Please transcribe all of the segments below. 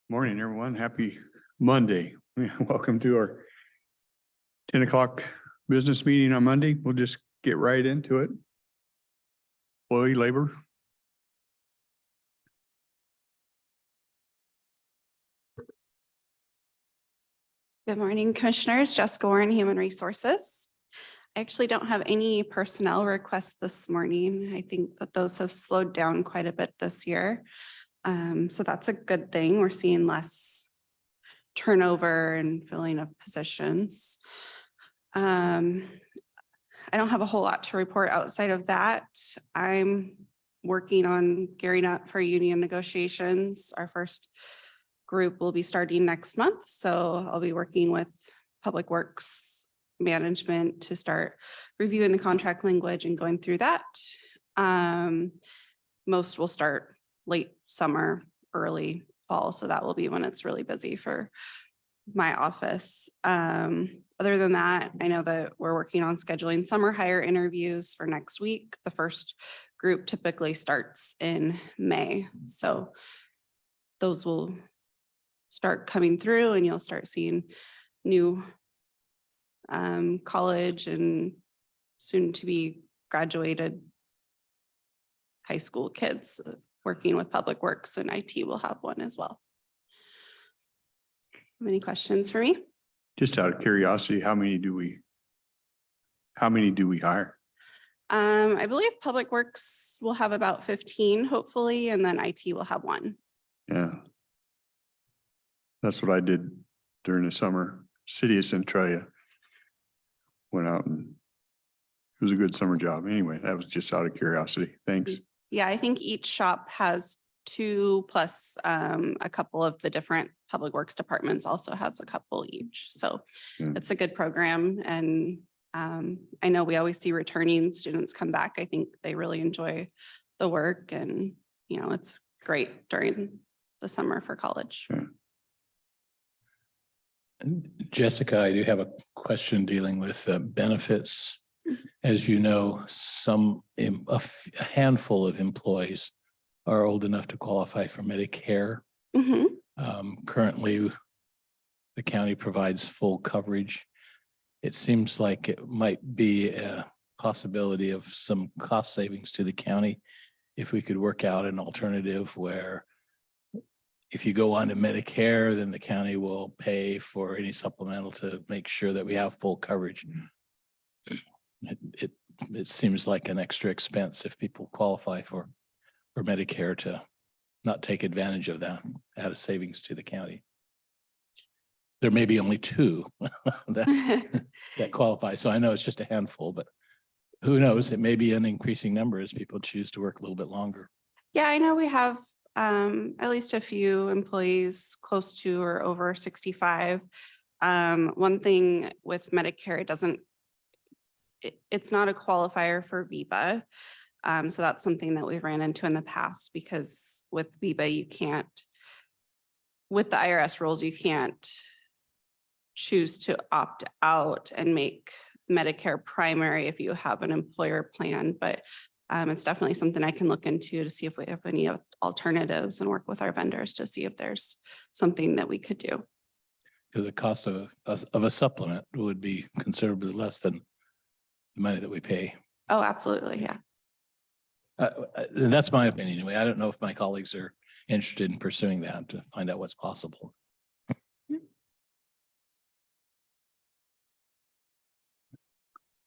Morning, everyone. Happy Monday. Welcome to our 10 o'clock business meeting on Monday. We'll just get right into it. Employee labor. Good morning, Commissioners. Jessica Warren, Human Resources. I actually don't have any personnel requests this morning. I think that those have slowed down quite a bit this year. So that's a good thing. We're seeing less turnover and filling of positions. I don't have a whole lot to report outside of that. I'm working on gearing up for union negotiations. Our first group will be starting next month. So I'll be working with Public Works management to start reviewing the contract language and going through that. Most will start late summer, early fall. So that will be when it's really busy for my office. Other than that, I know that we're working on scheduling summer hire interviews for next week. The first group typically starts in May. So those will start coming through and you'll start seeing new college and soon to be graduated high school kids working with Public Works, and IT will have one as well. Any questions for me? Just out of curiosity, how many do we hire? I believe Public Works will have about 15, hopefully, and then IT will have one. Yeah. That's what I did during the summer. City of Centralia went out and it was a good summer job. Anyway, that was just out of curiosity. Thanks. Yeah, I think each shop has 2 plus a couple of the different Public Works departments also has a couple each. So It's a good program. And I know we always see returning students come back. I think they really enjoy the work and, you know, it's great during the summer for college. Yeah. Jessica, I do have a question dealing with benefits. As you know, a handful of employees are old enough to qualify for Medicare. Currently, the county provides full coverage. It seems like it might be a possibility of some cost savings to the county if we could work out an alternative where if you go on to Medicare, then the county will pay for any supplemental to make sure that we have full coverage. It seems like an extra expense if people qualify for Medicare to not take advantage of that, add a savings to the county. There may be only 2 that qualify. So I know it's just a handful, but who knows? It may be an increasing number as people choose to work a little bit longer. Yeah, I know we have at least a few employees close to or over 65. One thing with Medicare, it's not a qualifier for VIBA. So that's something that we've ran into in the past because with VIBA, with the IRS rules, you can't choose to opt out and make Medicare primary if you have an employer plan, but it's definitely something I can look into to see if we have any alternatives and work with our vendors to see if there's something that we could do. Because the cost of a supplement would be considerably less than the money that we pay. Oh, absolutely. Yeah. And that's my opinion anyway. I don't know if my colleagues are interested in pursuing that to find out what's possible.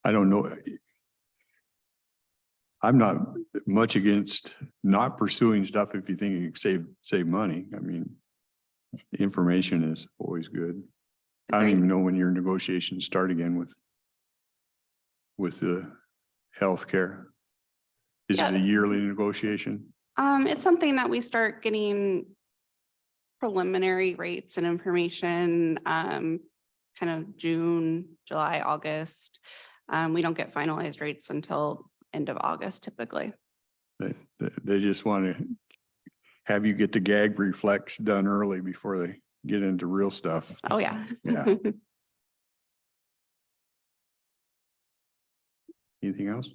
I don't know. I'm not much against not pursuing stuff if you think you can save money. I mean, information is always good. I don't even know when your negotiations start again with the healthcare. Is it a yearly negotiation? It's something that we start getting preliminary rates and information kind of June, July, August. We don't get finalized rates until end of August typically. They just want to have you get the gag reflex done early before they get into real stuff. Oh yeah. Yeah. Anything else?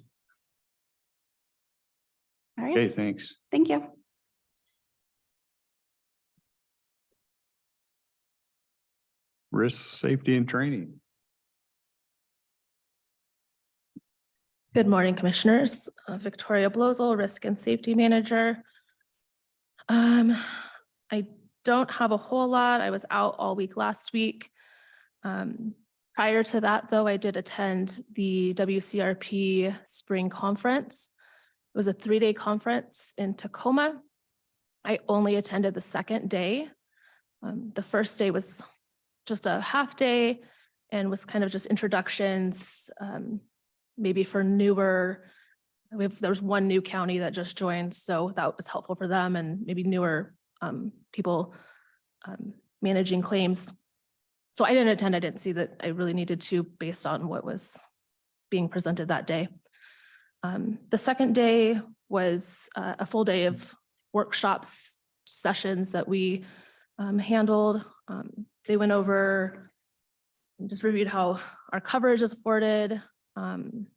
All right. Okay, thanks. Thank you. risk, safety and training. Good morning, Commissioners. Victoria Blosel, Risk and Safety Manager. I don't have a whole lot. I was out all week last week. Prior to that, though, I did attend the WCRP Spring Conference. It was a 3-day conference in Tacoma. I only attended the second day. The first day was just a half day and was kind of just introductions, maybe for newer. There was one new county that just joined, so that was helpful for them and maybe newer people managing claims. So I didn't attend. I didn't see that I really needed to based on what was being presented that day. The second day was a full day of workshops, sessions that we handled. They went over and just reviewed how our coverage is afforded, trying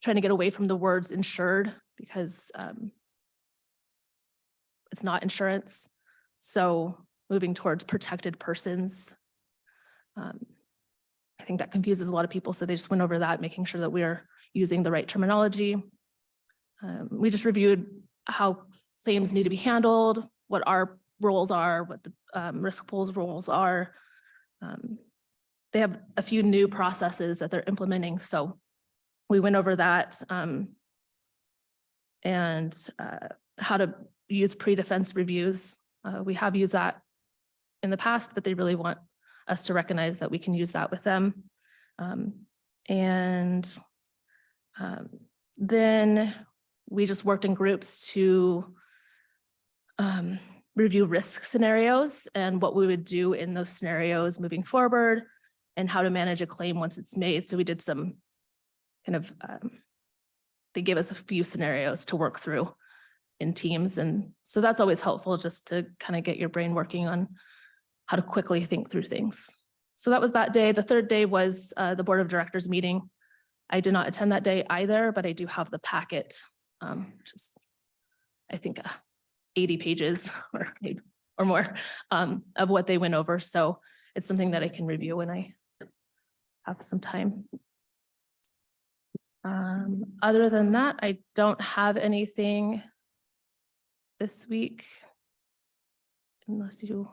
to get away from the words insured because it's not insurance. So moving towards protected persons. I think that confuses a lot of people. So they just went over that, making sure that we are using the right terminology. We just reviewed how claims need to be handled, what our roles are, what the risk pool's roles are. They have a few new processes that they're implementing. So we went over that and how to use pre-defense reviews. We have used that in the past, but they really want us to recognize that we can use that with them. Then we just worked in groups to review risk scenarios and what we would do in those scenarios moving forward and how to manage a claim once it's made. So we did some kind of, they gave us a few scenarios to work through in teams. And so that's always helpful just to kind of get your brain working on how to quickly think through things. So that was that day. The third day was the Board of Directors meeting. I did not attend that day either, but I do have the packet, which is, I think, 80 pages or more of what they went over. So it's something that I can review when I have some time. Other than that, I don't have anything this week, unless you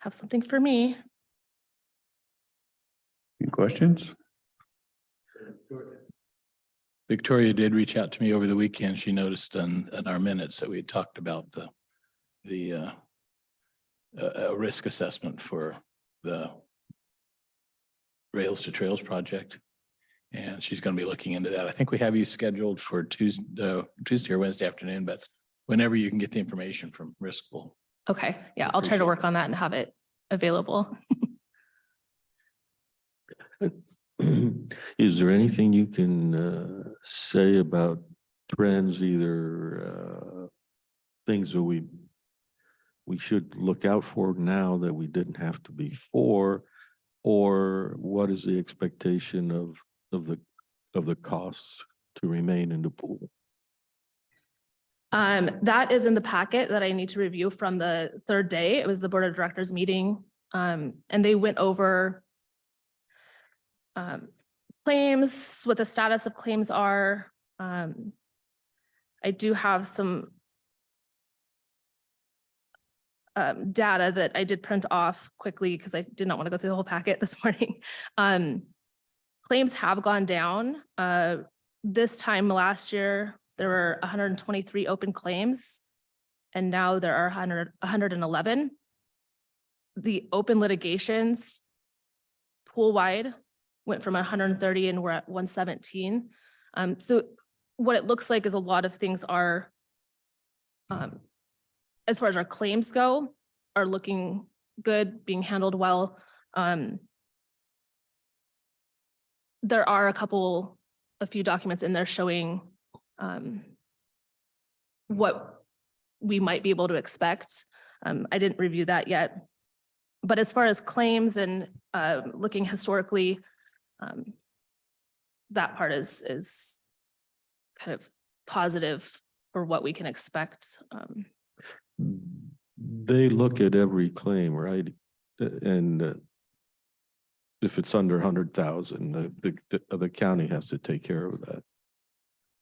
have something for me. Any questions? Victoria did reach out to me over the weekend. She noticed in our minutes that we had talked about the risk assessment for the Rails to Trails project. And she's going to be looking into that. I think we have you scheduled for Tuesday or Wednesday afternoon, but whenever you can get the information from Risk Pool. Okay, yeah, I'll try to work on that and have it available. Is there anything you can say about trends, either things that we should look out for now that we didn't have to before, or what is the expectation of the costs to remain in the pool? That is in the packet that I need to review from the third day. It was the Board of Directors meeting, and they went over claims, what the status of claims are. I do have some data that I did print off quickly because I did not want to go through the whole packet this morning. Claims have gone down. This time last year, there were 123 open claims, and now there are 111. The open litigations pool-wide went from 130 and we're at 117. So what it looks like is a lot of things are, as far as our claims go, are looking good, being handled well. There are a few documents in there showing what we might be able to expect. I didn't review that yet. But as far as claims and looking historically, that part is kind of positive for what we can expect. They look at every claim, right? And if it's under 100,000, the county has to take care of that.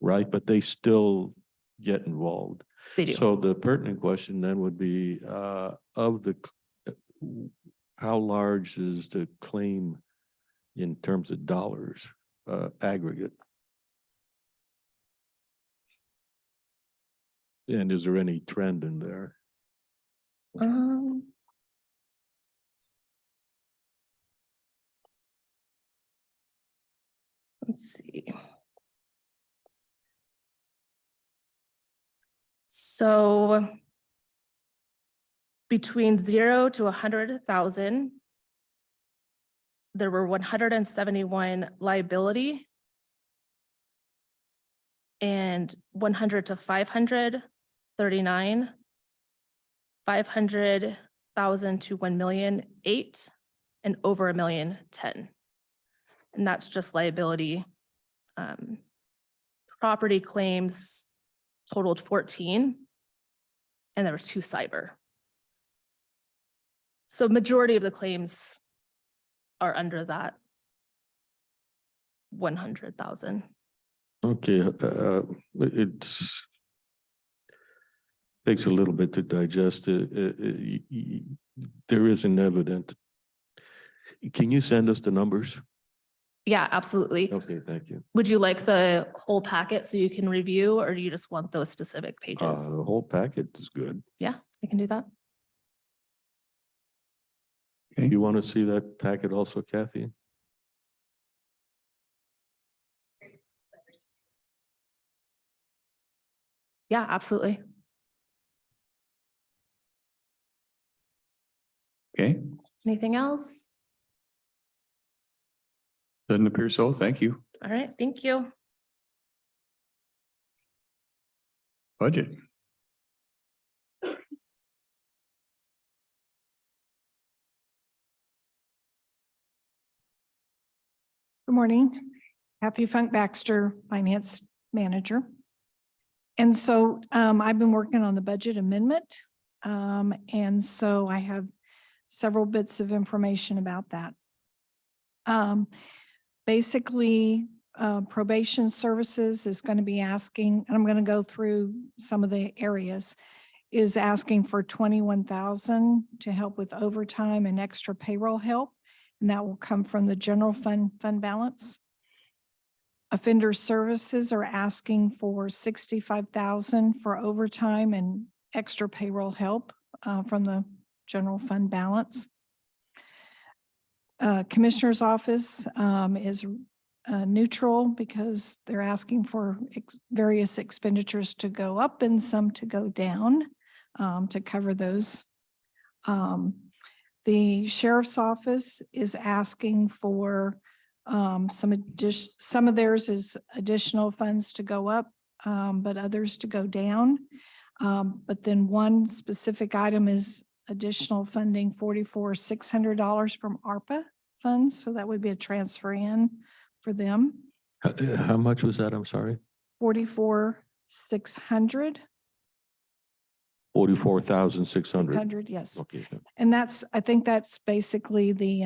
Right, but they still get involved. They do. So the pertinent question then would be, how large is the claim in terms of dollars, aggregate? And is there any trend in there? Let's see. So between 0 to 100,000, there were 171 liability, and 100 to 500, 39, 500,000 to 1 million, 8, and over 1 million, 10. And that's just liability. Property claims totaled 14, and there were 2 cyber. So majority of the claims are under that 100,000. Okay, takes a little bit to digest it. There isn't evident. Can you send us the numbers? Yeah, absolutely. Okay, thank you. Would you like the whole packet so you can review, or do you just want those specific pages? The whole packet is good. Yeah, I can do that. Okay. You want to see that packet also, Kathy? Yeah, absolutely. Okay, Anything else? doesn't appear so. Thank you. All right, thank you. Budget. Good morning. Kathy Funk Baxter, Finance Manager. And so I've been working on the budget amendment. And so I have several bits of information about that. Basically, probation services is going to be asking, and I'm going to go through some of the areas, is asking for 21,000 to help with overtime and extra payroll help. And that will come from the general fund balance. Offender services are asking for 65,000 for overtime and extra payroll help from the general fund balance. Commissioner's office is neutral because they're asking for various expenditures to go up and some to go down to cover those. The sheriff's office is asking for some of theirs is additional funds to go up, but others to go down. But then one specific item is additional funding, $44,600 from ARPA funds. So that would be a transfer in for them. How much was that? I'm sorry. 44,600. 44,600. Yes. Okay. And I think that's basically the,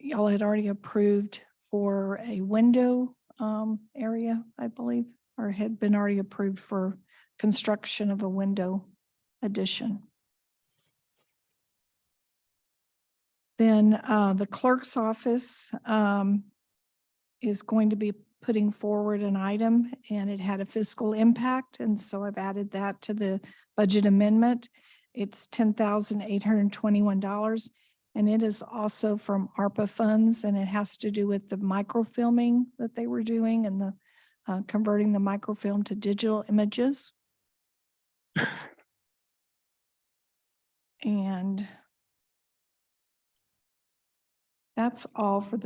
y'all had already approved for a window area, I believe, or had been already approved for construction of a window addition. Then the clerk's office is going to be putting forward an item, and it had a fiscal impact. And so I've added that to the budget amendment. It's $10,821. And it is also from ARPA funds, and it has to do with the microfilming that they were doing and the converting the microfilm to digital images. And that's all for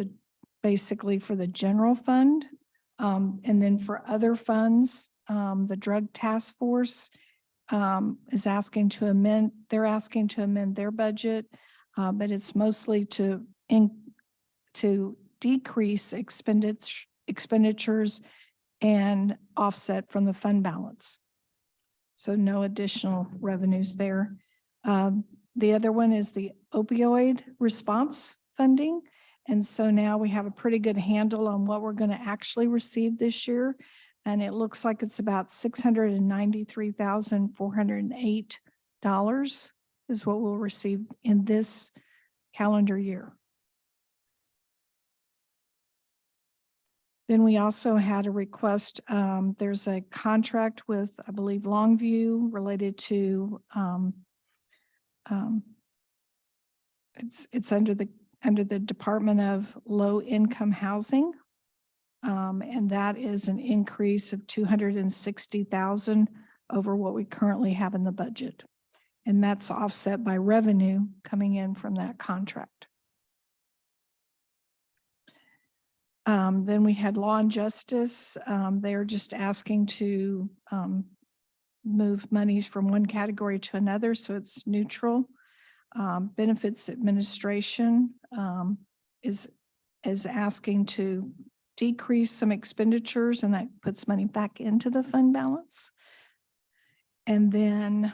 basically for the general fund. And then for other funds, the drug task force is asking to amend, they're asking to amend their budget, but it's mostly to decrease expenditures and offset from the fund balance. So no additional revenues there. The other one is the opioid response funding. And so now we have a pretty good handle on what we're going to actually receive this year. And it looks like it's about $693,408 is what we'll receive in this calendar year. Then we also had a request, there's a contract with, I believe, Longview related to, it's under the Department of Low Income Housing. And that is an increase of 260,000 over what we currently have in the budget. And that's offset by revenue coming in from that contract. Then we had Law and Justice. They're just asking to move monies from one category to another, so it's neutral. Benefits Administration is asking to decrease some expenditures, and that puts money back into the fund balance. And then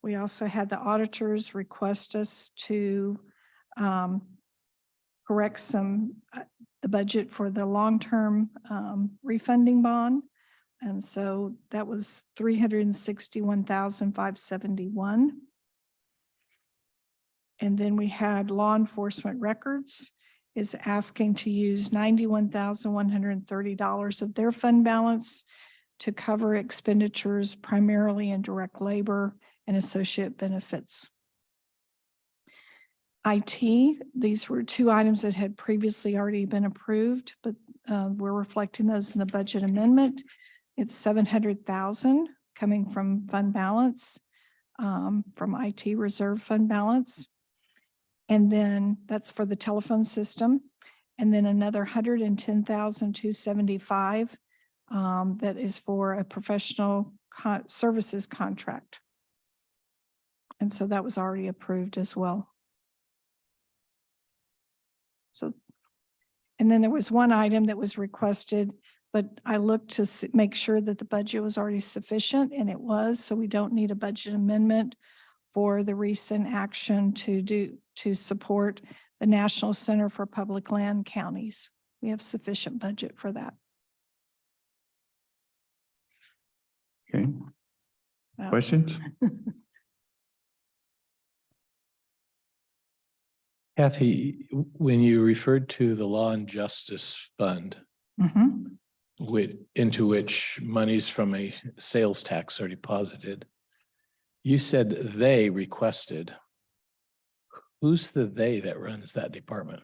we also had the auditors request us to correct the budget for the long-term refunding bond. And so that was $361,571. And then we had Law Enforcement Records is asking to use $91,130 of their fund balance to cover expenditures primarily in direct labor and associate benefits. IT, these were two items that had previously already been approved, but we're reflecting those in the budget amendment. It's $700,000 coming from fund balance, from IT reserve fund balance. And then that's for the telephone system. And then another $110,275 that is for a professional services contract. And so that was already approved as well. So, and then there was one item that was requested, but I looked to make sure that the budget was already sufficient, and it was, so we don't need a budget amendment for the recent action to support the National Center for Public Land Counties. We have sufficient budget for that. Okay. Questions? Kathy, when you referred to the Law and Justice Fund, into which monies from a sales tax are deposited, you said they requested. Who's the they that runs that department?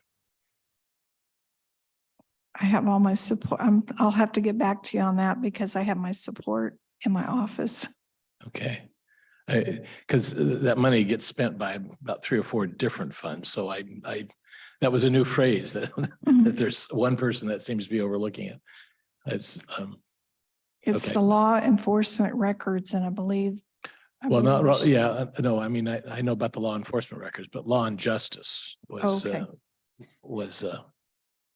I have all my support. I'll have to get back to you on that because I have my support in my office. Okay. Because that money gets spent by about 3 or 4 different funds. So that was a new phrase that, that there's one person that seems to be overlooking it. It's okay. The Law Enforcement Records, and I believe. Well, not, yeah, no, I mean, I know about the Law Enforcement Records, but Law and Justice was, Okay.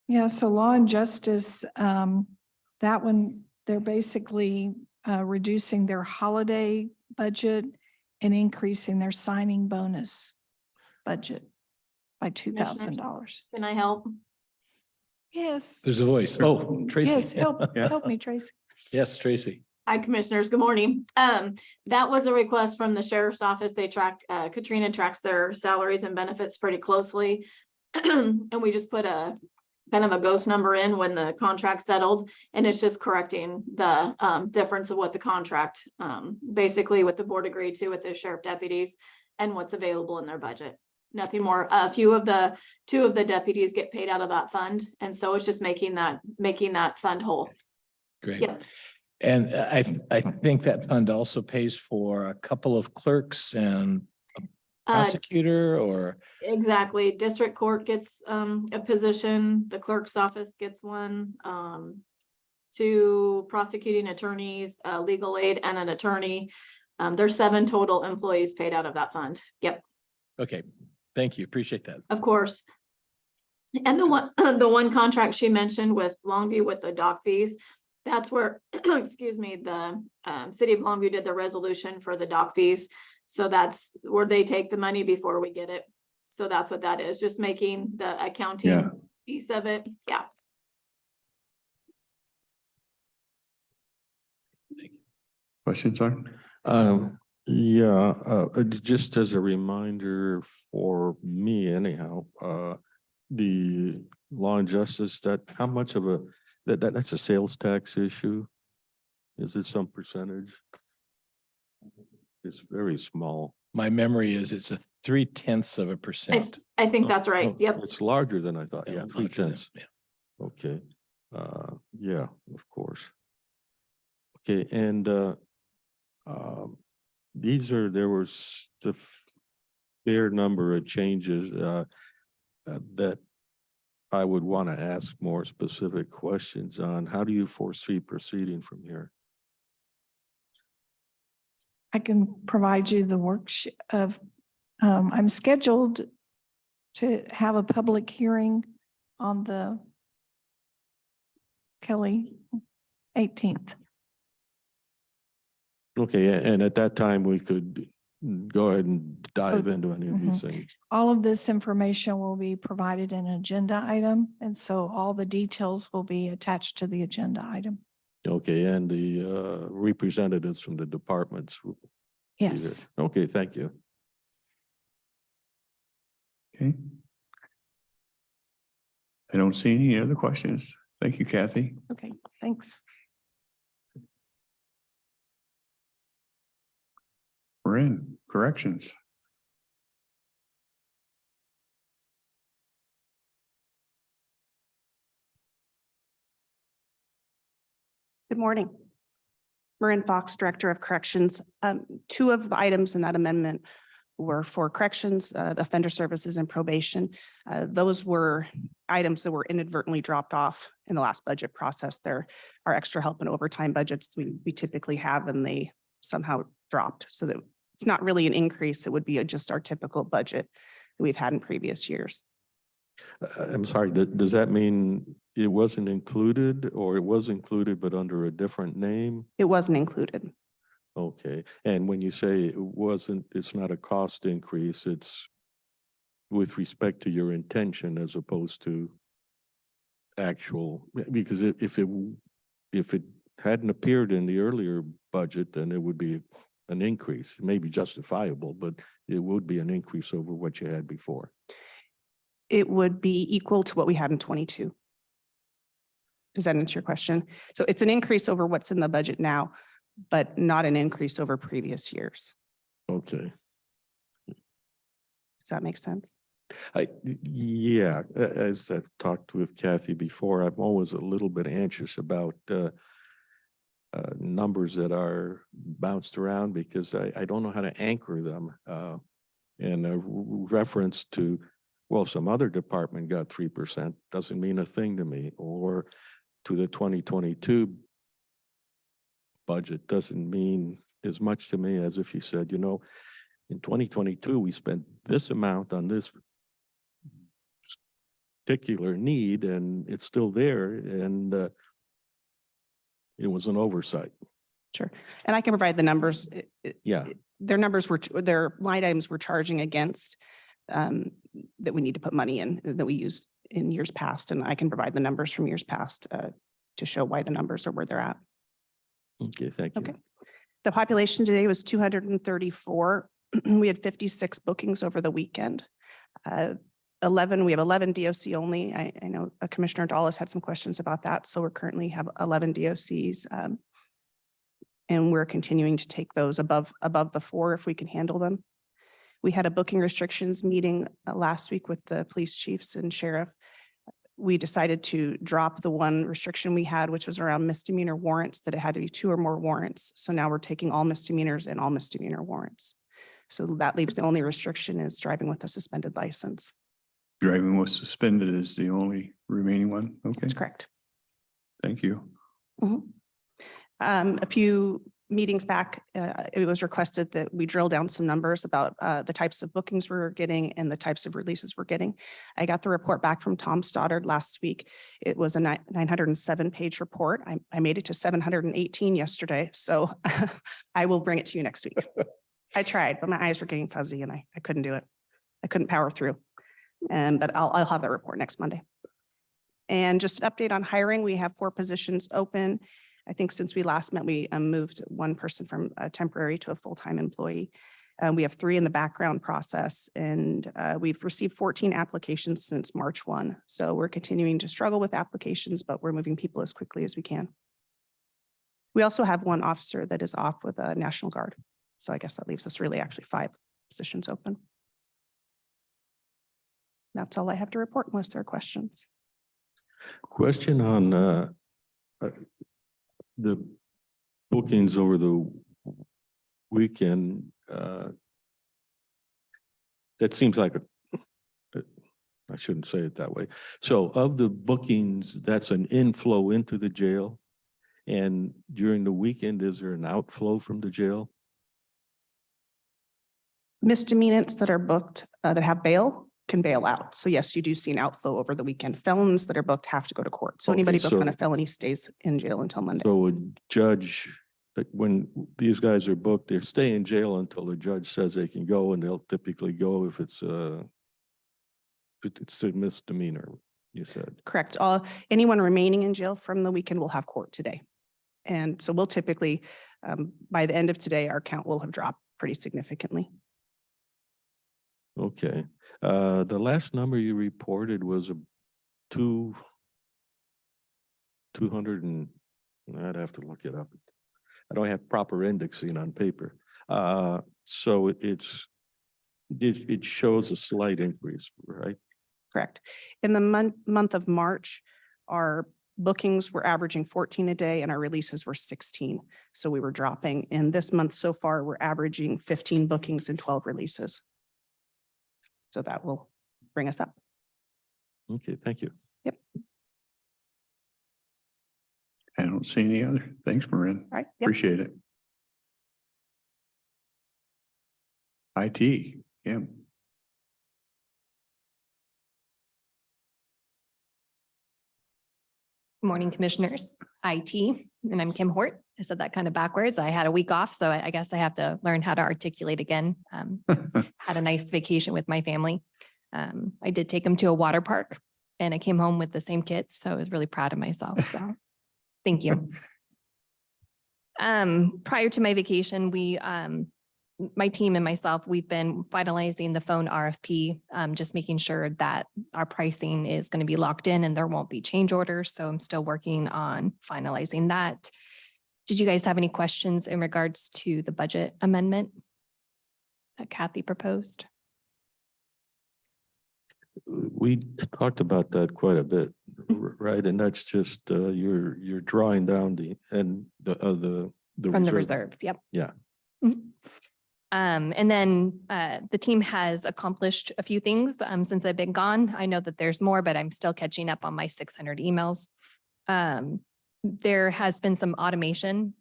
Yeah, so Law and Justice, that one, they're basically reducing their holiday budget and increasing their signing bonus budget by $2,000. Can I help? Yes. there's a voice. Oh, Tracy. Yes, help Yeah. me, Tracy. Yes, Tracy. Hi, Commissioners. Good morning. That was a request from the Sheriff's Office. They Katrina tracks their salaries and benefits pretty closely. And we just put a kind of a ghost number in when the contract settled, and it's just correcting the difference of what the contract, basically what the board agreed to with the sheriff deputies and what's available in their budget. Nothing more. Two of the deputies get paid out of that fund, and so it's just making that fund whole. Great. Yep. And I think that fund also pays for a couple of clerks and a prosecutor or. Exactly. District court gets a position, the clerk's office gets one, 2 prosecuting attorneys, legal aid, and an attorney. There's 7 total employees paid out of that fund. Yep. Okay, thank you. Appreciate that. Of course. And the one contract she mentioned with Longview with the dock fees, that's where, excuse me, the city of Longview did the resolution for the dock fees. So that's where they take the money before we get it. So that's what that is, just making the Yeah. accounting piece of it. Yeah. Questions on? Yeah, just as a reminder for me anyhow, the law and justice, that how much of that's a sales tax issue? Is it some percentage? It's very small. My memory is it's a 0.3%. I think that's right. Oh, Yep. It's larger than I thought. Yeah, Larger than- 3/10. yeah. Okay, yeah, of course. Okay, and there was the fair number of changes that I would want to ask more specific questions on. How do you foresee proceeding from here? I can provide you the worksheet of, I'm scheduled to have a public hearing on the Kelly 18th. Okay, and at that time, we could go ahead and dive into any of these things. All of this information will be provided in an agenda item, and so all the details will be attached to the agenda item. Okay, and the representatives from the departments. will be there. Yes. Okay, thank you. Okay. I don't see any other questions. Thank you, Kathy. Okay, thanks. We're in corrections. Good morning. Marin Fox, Director of Corrections. Two of the items in that amendment were for corrections, the offender services and probation. Those were items that were inadvertently dropped off in the last budget process. There are extra help and overtime budgets we typically have, and they somehow dropped. So that it's not really an increase. It would be just our typical budget that we've had in previous years. I'm sorry, does that mean it wasn't included, or it was included but under a different name? It wasn't included. Okay, and when you say it wasn't, it's not a cost increase, it's with respect to your intention as opposed to actual, because if it hadn't appeared in the earlier budget, then it would be an increase, maybe justifiable, but it would be an increase over what you had before. It would be equal to what we had in 22. Does that answer your question? So it's an increase over what's in the budget now, but not an increase over previous years. Okay. Does that make sense? Yeah, as I've talked with Kathy before, I'm always a little bit anxious about numbers that are bounced around because I don't know how to anchor them. And a reference to, well, some other department got 3% doesn't mean a thing to me, or to the 2022 budget doesn't mean as much to me as if you said, you know, in 2022, we spent this amount on this particular need and it's still there, and it was an oversight. Sure. And I can provide the numbers. Yeah. Their numbers were, their line items we're charging against that we need to put money in that we used in years past. And I can provide the numbers from years past to show why the numbers are where they're at. Okay, thank you. Okay. The population today was 234. We had 56 bookings over the weekend. We have 11 DOC only. I know Commissioner Dahl has had some questions about that. So we're currently have 11 DOCs. And we're continuing to take those above the 4 if we can handle them. We had a booking restrictions meeting last week with the police chiefs and sheriff. We decided to drop the one restriction we had, which was around misdemeanor warrants, that it had to be 2 or more warrants. So now we're taking all misdemeanors and all misdemeanor warrants. So that leaves the only restriction is driving with a suspended license. Driving was suspended is the only remaining one. Okay, That's correct. thank you. Mhm. A few meetings back, it was requested that we drill down some numbers about the types of bookings we're getting and the types of releases we're getting. I got the report back from Tom Stoddard last week. It was a 907-page report. I made it to 718 yesterday, so I will bring it to you next week. I tried, but my eyes were getting fuzzy and I couldn't do it. I couldn't power through. But I'll have that report next Monday. And just an update on hiring, we have 4 positions open. I think since we last met, we moved one person from a temporary to a full-time employee. We have 3 in the background process, and we've received 14 applications since March 1. So we're continuing to struggle with applications, but we're moving people as quickly as we can. We also have 1 officer that is off with a National Guard. So I guess that leaves us really actually 5 positions open. That's all I have to report unless there are questions. Question on the bookings over the weekend. That seems like I shouldn't say it that way. So of the bookings, that's an inflow into the jail. And during the weekend, is there an outflow from the jail? Misdemeanants that are booked that have bail can bail out. So yes, you do see an outflow over the weekend. Felons that are booked have to go to court. So Okay, anybody booked on a so- felony stays in jail until Monday. So a judge, like when these guys are booked, they stay in jail until the judge says they can go, and they'll typically go if it's a misdemeanor, you said. Correct. Anyone remaining in jail from the weekend will have court today. And so we'll typically, by the end of today, our count will have dropped pretty significantly. Okay. The last number you reported was a 200 and I'd have to look it up. I don't have proper indexing on paper. So it shows a slight increase, right? Correct. In the month of March, our bookings were averaging 14 a day and our releases were 16. So we were dropping. In this month so far, we're averaging 15 bookings and 12 releases. So that will bring us up. Okay, thank you. Yep. I don't see any other. Thanks, Marin. All right. Yep. Appreciate it. IT, Kim. Morning, Commissioners, IT, and I'm Kim Hort. I said that kind of backwards. I had a week off, so I guess I have to learn how to articulate again. Had a nice vacation with my family. I did take them to a water park, and I came home with the same kids, so I was really proud of myself. So, thank you. Prior to my vacation, my team and myself, we've been finalizing the phone RFP, just making sure that our pricing is going to be locked in and there won't be change orders. So I'm still working on finalizing that. Did you guys have any questions in regards to the budget amendment that Kathy proposed? We talked about that quite a bit, right? And that's just you're drawing down the From the reserve. reserves, yep. Yeah. Mhm. And then the team has accomplished a few things since I've been gone. I know that there's more, but I'm still catching up on my 600 emails. There has been some automation.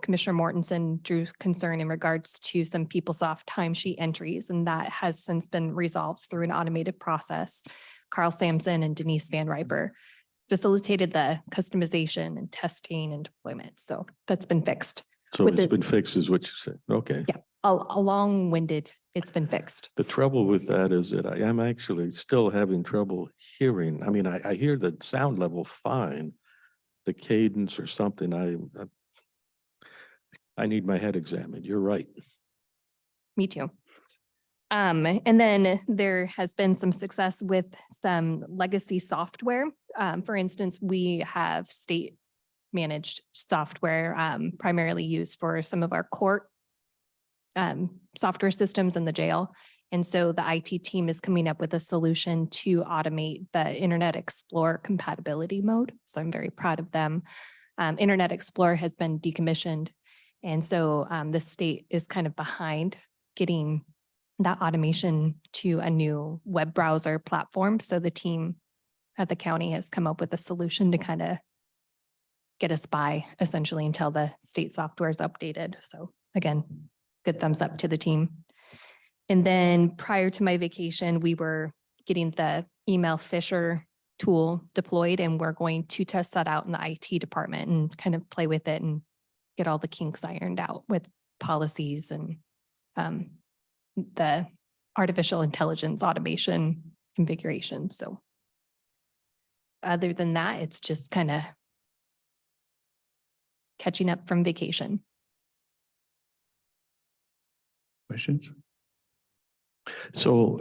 Commissioner Mortensen drew concern in regards to some PeopleSoft timesheet entries, and that has since been resolved through an automated process. Carl Sampson and Denise Van Riper facilitated the customization and testing and deployment. So that's been fixed. So With it's the- been fixed is what you said. Okay. Yeah. A long-winded, it's been fixed. The trouble with that is that I am actually still having trouble hearing. I mean, I hear the sound level fine, the cadence or something. I need my head examined. You're right. Me too. And then there has been some success with some legacy software. For instance, we have state managed software primarily used for some of our court software systems in the jail. And so the IT team is coming up with a solution to automate the Internet Explorer compatibility mode. So I'm very proud of them. Internet Explorer has been decommissioned. And so the state is kind of behind getting that automation to a new web browser platform. So the team at the county has come up with a solution to kind of get us by essentially until the state software is updated. So again, good thumbs up to the team. And then prior to my vacation, we were getting the email phisher tool deployed, and we're going to test that out in the IT department and kind of play with it and get all the kinks ironed out with policies and the artificial intelligence automation configuration. So other than that, it's just kind of catching up from vacation. Questions? So,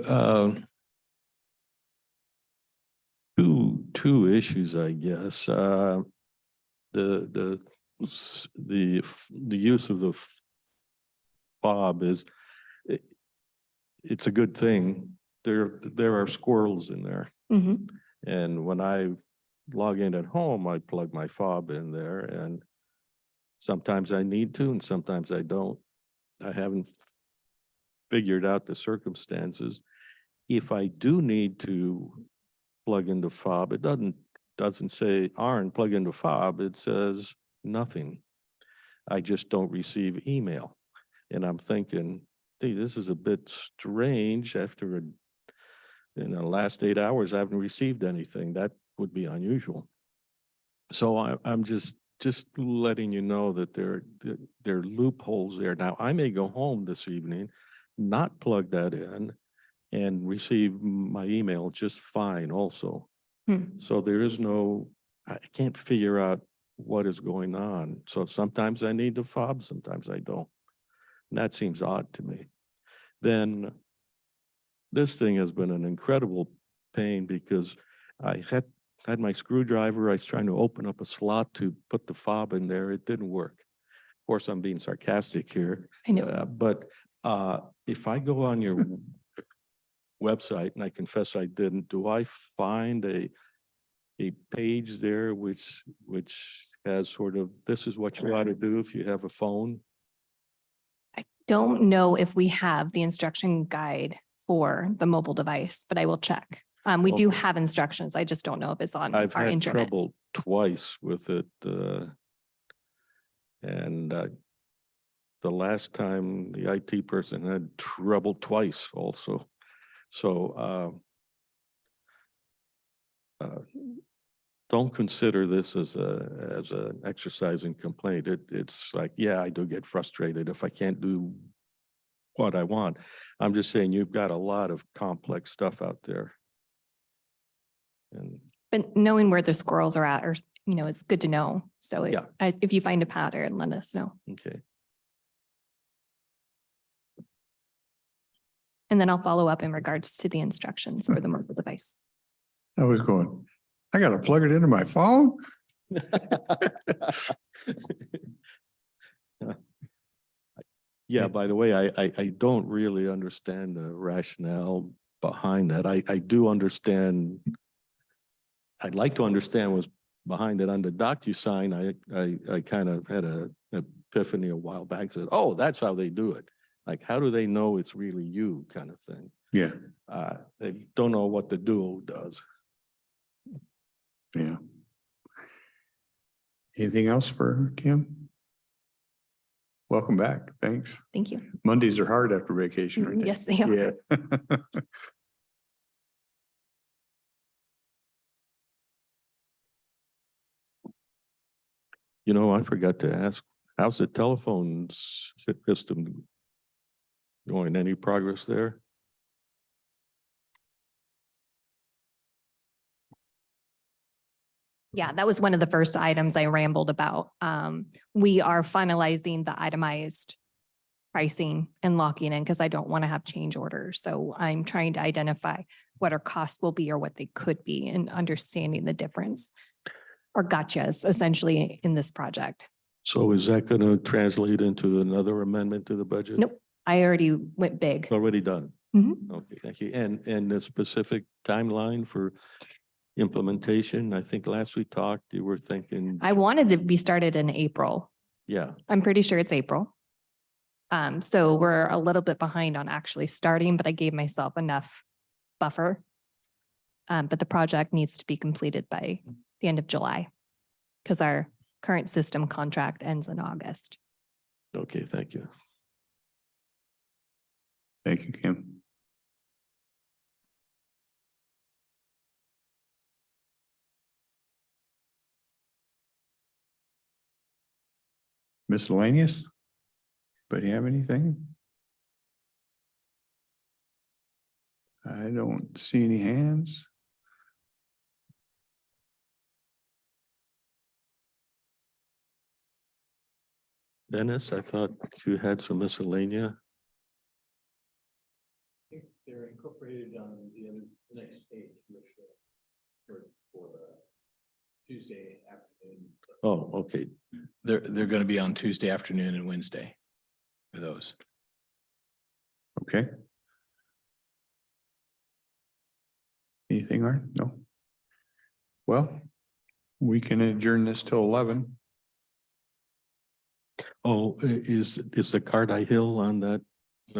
two issues, I guess. The use of the fob is, it's a good thing. There are squirrels in there. Mhm. And when I log in at home, I plug my fob in there, and sometimes I need to and sometimes I don't. I haven't figured out the circumstances. If I do need to plug into fob, it doesn't say Aaron, plug into fob. It says nothing. I just don't receive email. And I'm thinking, hey, this is a bit strange. After in the last 8 hours, I haven't received anything. That would be unusual. So I'm just letting you know that there are loopholes there. Now, I may go home this evening, not plug that in, and receive my email just fine also. So there is no, I can't figure out what is going on. So sometimes I need the fob, sometimes I don't. And that seems odd to me. Then this thing has been an incredible pain because I had my screwdriver. I was trying to open up a slot to put the fob in there. It didn't work. Of course, I'm being sarcastic here. I know. But if I go on your website, and I confess I didn't, do I find a page there which has sort of, this is what you ought to do if you have a phone? Don't know if we have the instruction guide for the mobile device, but I will check. We do Okay. have instructions. I just don't know if it's on I've our had internet. trouble twice with it. And the last time the IT person had trouble twice also. So don't consider this as an exercise in complaint. It's like, yeah, I do get frustrated if I can't do what I want. I'm just saying you've got a lot of complex stuff out there. And But knowing where the squirrels are at, or, it's good to know. So Yeah. if you find a pattern, let us know. okay. And then I'll follow up in regards to the instructions for the mobile device. I was going, I gotta plug it into my phone? Yeah, by the way, I don't really understand the rationale behind that. I do understand. I'd like to understand what's behind it. On the DocuSign, I kind of had an epiphany a while back, said, oh, that's how they do it. Like, how do they know it's really you, kind of thing? Yeah, They don't know what the duo does. yeah. Anything else for Kim? Welcome back. Thanks. Thank you. Mondays are hard after vacation, aren't they? Yes, they are. Yeah. You know, I forgot to ask, how's the telephone system going? Any progress there? Yeah, that was one of the first items I rambled about. We are finalizing the itemized pricing and locking in because I don't want to have change orders. So I'm trying to identify what our costs will be or what they could be and understanding the difference or gotchas essentially in this project. So is that going to translate into another amendment to the budget? Nope, I already went big. Already done. Mhm. Okay, thank you. And the specific timeline for implementation, I think last we talked, you were thinking. I wanted to be started in April. Yeah, I'm pretty sure it's April. So we're a little bit behind on actually starting, but I gave myself enough buffer. But the project needs to be completed by the end of July because our current system contract ends in August. okay, thank you. Thank you, Kim. Miscellaneous? But you have anything? I don't see any hands. Dennis, I thought you had some miscellanea. They're incorporated on the other, next page for Tuesday afternoon. Oh, okay. They're going to be on Tuesday afternoon and Wednesday for those. Okay. Anything, Art? No. Well, we can adjourn this till 11. Oh, is the Cardai Hill on that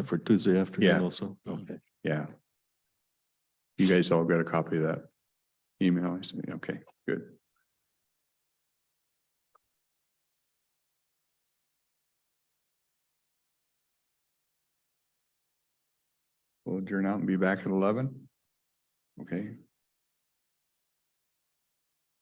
for Tuesday afternoon Yeah. also? Okay. Yeah. You guys all got a copy of that email? I see. Okay, good. We'll adjourn out and be back at 11. Okay.